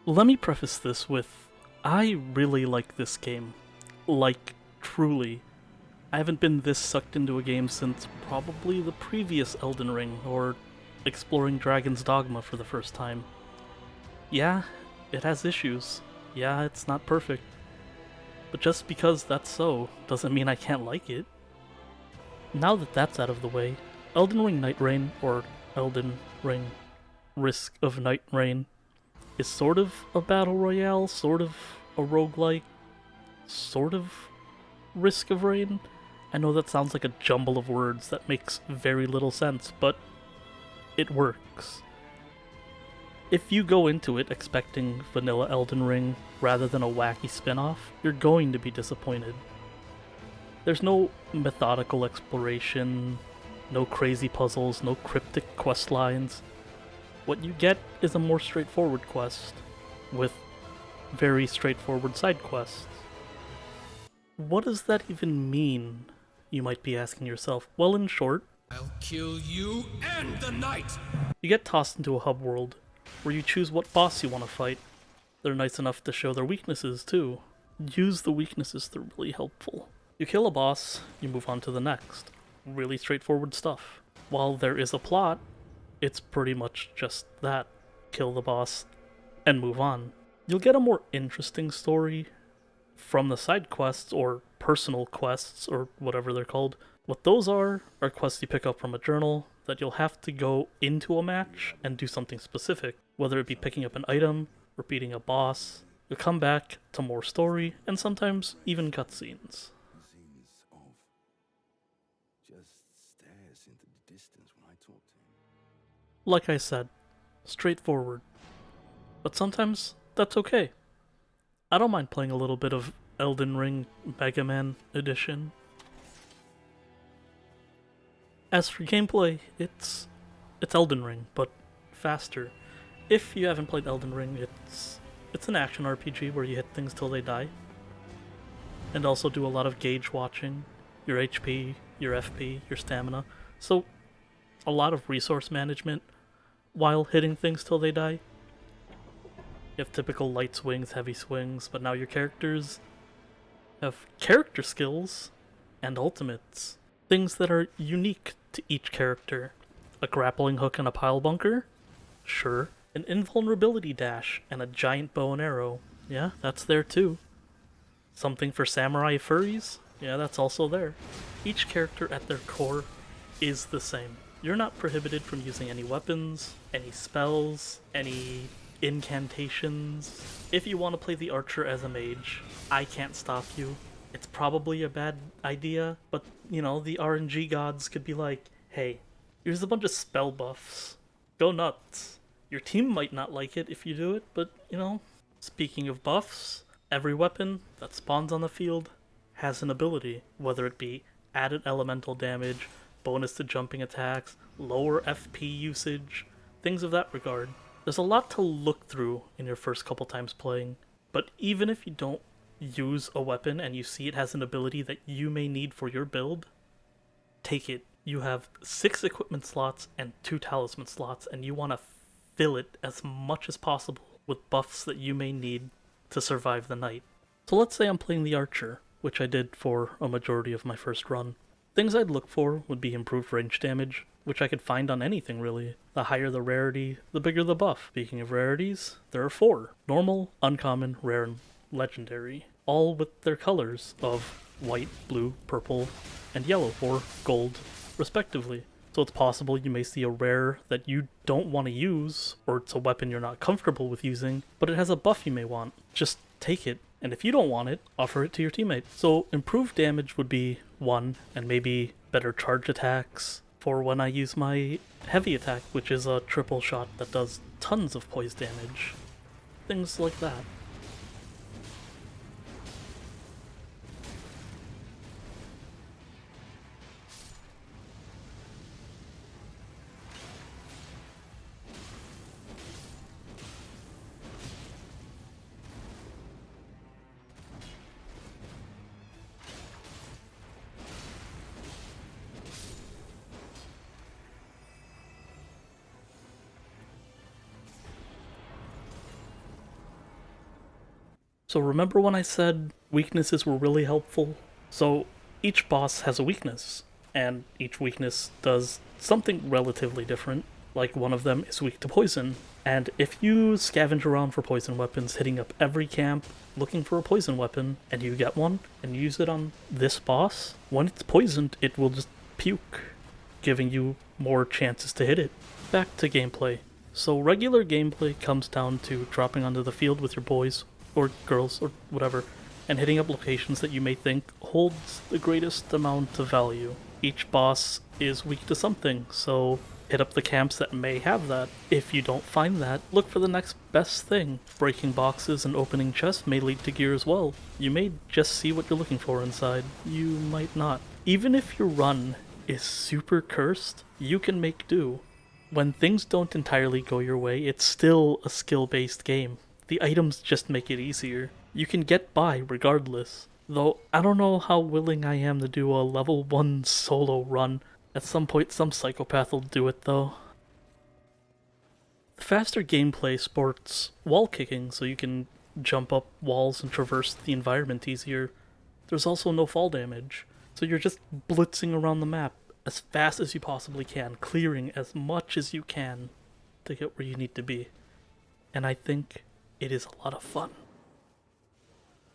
Let me preface this with, I really like this game. Like, truly. I haven't been this sucked into a game since probably the previous Elden Ring, or exploring Dragon's Dogma for the first time. Yeah, it has issues. Yeah, it's not perfect. But just because that's so, doesn't mean I can't like it. Now that that's out of the way, Elden Ring Nightreign, or Elden Ring Risk of Nightreign, is sort of a battle royale, sort of a roguelike, sort of Risk of Rain. I know that sounds like a jumble of words that makes very little sense, but it works. If you go into it expecting vanilla Elden Ring rather than a wacky spin-off, you're going to be disappointed. There's no methodical exploration, no crazy puzzles, no cryptic quest lines. What you get is a more straightforward quest, with very straightforward side quests. What does that even mean? You might be asking yourself. Well, in short, I'll kill you and the knight! you get tossed into a hub world, where you choose what boss you want to fight. They're nice enough to show their weaknesses, too. Use the weaknesses, they're really helpful. You kill a boss, you move on to the next. Really straightforward stuff. While there is a plot, it's pretty much just that. Kill the boss, and move on. You'll get a more interesting story from the side quests, or personal quests, or whatever they're called. What those are quests you pick up from a journal that you'll have to go into a match and do something specific, whether it be picking up an item, repeating a boss. You'll come back to more story, and sometimes even cutscenes. Scenes of just stares into the distance when I talk to him. Like I said, straightforward. But sometimes that's okay. I don't mind playing a little bit of Elden Ring Mega Man Edition. As for gameplay, it's Elden Ring, but faster. If you haven't played Elden Ring, it's an action RPG where you hit things till they die. And also do a lot of gauge watching, your HP, your FP, your stamina. So, a lot of resource management while hitting things till they die. You have typical light swings, heavy swings, but now your characters have character skills and ultimates. Things that are unique to each character. A grappling hook and a pile bunker? Sure. An invulnerability dash and a giant bow and arrow? Yeah, that's there too. Something for samurai furries? Yeah, that's also there. Each character at their core is the same. You're not prohibited from using any weapons, any spells, any incantations. If you want to play the archer as a mage, I can't stop you. It's probably a bad idea, but, the RNG gods could be like, hey, here's a bunch of spell buffs. Go nuts. Your team might not like it if you do it, but, speaking of buffs, every weapon that spawns on the field has an ability, whether it be added elemental damage, bonus to jumping attacks, lower FP usage, things of that regard. There's a lot to look through in your first couple times playing, but even if you don't use a weapon and you see it has an ability that you may need for your build, take it. You have 6 equipment slots and 2 talisman slots, and you want to fill it as much as possible with buffs that you may need to survive the night. So let's say I'm playing the archer, which I did for a majority of my first run. Things I'd look for would be improved range damage, which I could find on anything really. The higher the rarity, the bigger the buff. Speaking of rarities, there are 4. Normal, uncommon, rare, and legendary. All with their colors of white, blue, purple, and yellow, or gold, respectively. So it's possible you may see a rare that you don't want to use, or it's a weapon you're not comfortable with using, but it has a buff you may want. Just take it, and if you don't want it, offer it to your teammate. So improved damage would be 1, and maybe better charge attacks for when I use my heavy attack, which is a triple shot that does tons of poise damage. Things like that. So remember when I said weaknesses were really helpful? So each boss has a weakness, and each weakness does something relatively different. Like one of them is weak to poison, and if you scavenge around for poison weapons, hitting up every camp looking for a poison weapon, and you get one, and use it on this boss, when it's poisoned, it will just puke, giving you more chances to hit it. Back to gameplay. So regular gameplay comes down to dropping onto the field with your boys, or girls, or whatever, and hitting up locations that you may think holds the greatest amount of value. Each boss is weak to something, so hit up the camps that may have that. If you don't find that, look for the next best thing. Breaking boxes and opening chests may lead to gear as well. You may just see what you're looking for inside. You might not. Even if your run is super cursed, you can make do. When things don't entirely go your way, it's still a skill-based game. The items just make it easier. You can get by regardless. Though, I don't know how willing I am to do a level 1 solo run. At some point, some psychopath will do it, though. The faster gameplay sports wall kicking, so you can jump up walls and traverse the environment easier. There's also no fall damage, so you're just blitzing around the map as fast as you possibly can, clearing as much as you can to get where you need to be. And I think it is a lot of fun.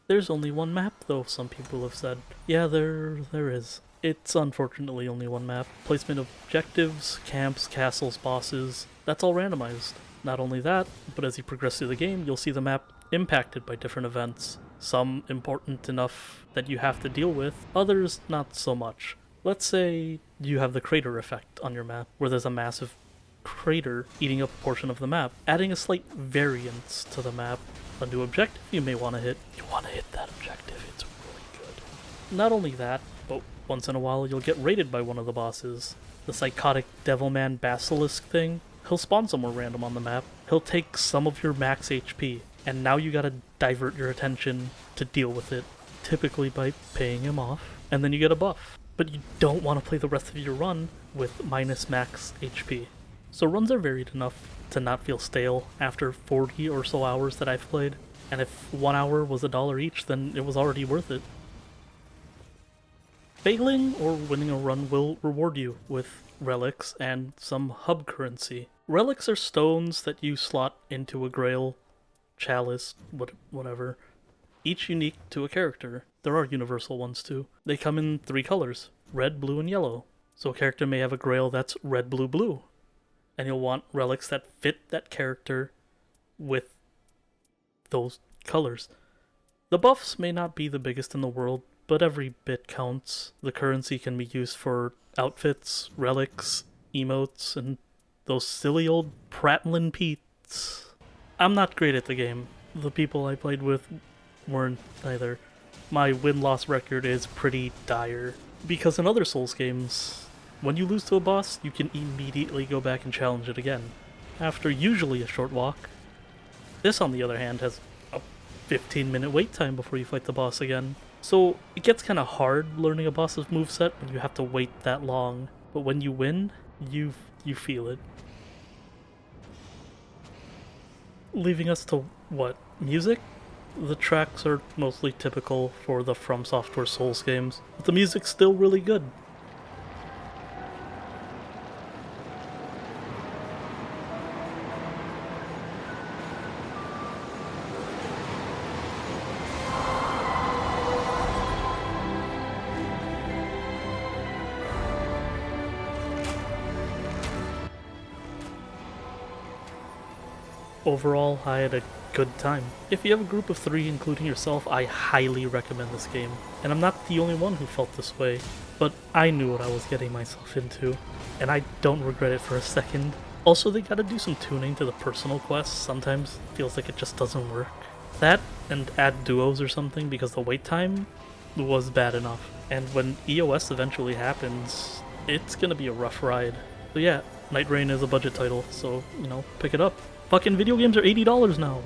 There's only one map, though, some people have said. Yeah, there is. It's unfortunately only one map. Placement of objectives, camps, castles, bosses, that's all randomized. Not only that, but as you progress through the game, you'll see the map impacted by different events. Some important enough that you have to deal with, others not so much. Let's say you have the crater effect on your map, where there's a massive crater eating up a portion of the map, adding a slight variance to the map. A new objective you may want to hit. You want to hit that objective, it's really good. Not only that, but once in a while you'll get raided by one of the bosses. The psychotic devilman basilisk thing, he'll spawn somewhere random on the map. He'll take some of your max HP, and now you gotta divert your attention to deal with it, typically by paying him off, and then you get a buff. But you don't want to play the rest of your run with minus max HP. So runs are varied enough to not feel stale after 40 or so hours that I've played, and if 1 hour was $1 each, then it was already worth it. Failing or winning a run will reward you with relics and some hub currency. Relics are stones that you slot into a grail, chalice, whatever, each unique to a character. There are universal ones too. They come in 3 colors, red, blue, and yellow. So a character may have a grail that's red, blue, blue. And you'll want relics that fit that character with those colors. The buffs may not be the biggest in the world, but every bit counts. The currency can be used for outfits, relics, emotes, and those silly old Prattlin Pete's. I'm not great at the game. The people I played with weren't either. My win-loss record is pretty dire. Because in other Souls games, when you lose to a boss, you can immediately go back and challenge it again, after usually a short walk. This, on the other hand, has a 15-minute wait time before you fight the boss again. So it gets kinda hard learning a boss's moveset when you have to wait that long, but when you win, you feel it. Leaving us to what? Music? The tracks are mostly typical for the From Software Souls games, but the music's still really good. Overall, I had a good time. If you have a group of 3, including yourself, I highly recommend this game. And I'm not the only one who felt this way, but I knew what I was getting myself into, and I don't regret it for a second. Also, they gotta do some tuning to the personal quests. Sometimes it feels like it just doesn't work. That, and add duos or something, because the wait time was bad enough. And when EOS eventually happens, it's gonna be a rough ride. So yeah, Nightreign is a budget title, so, pick it up. Fucking video games are $80 now.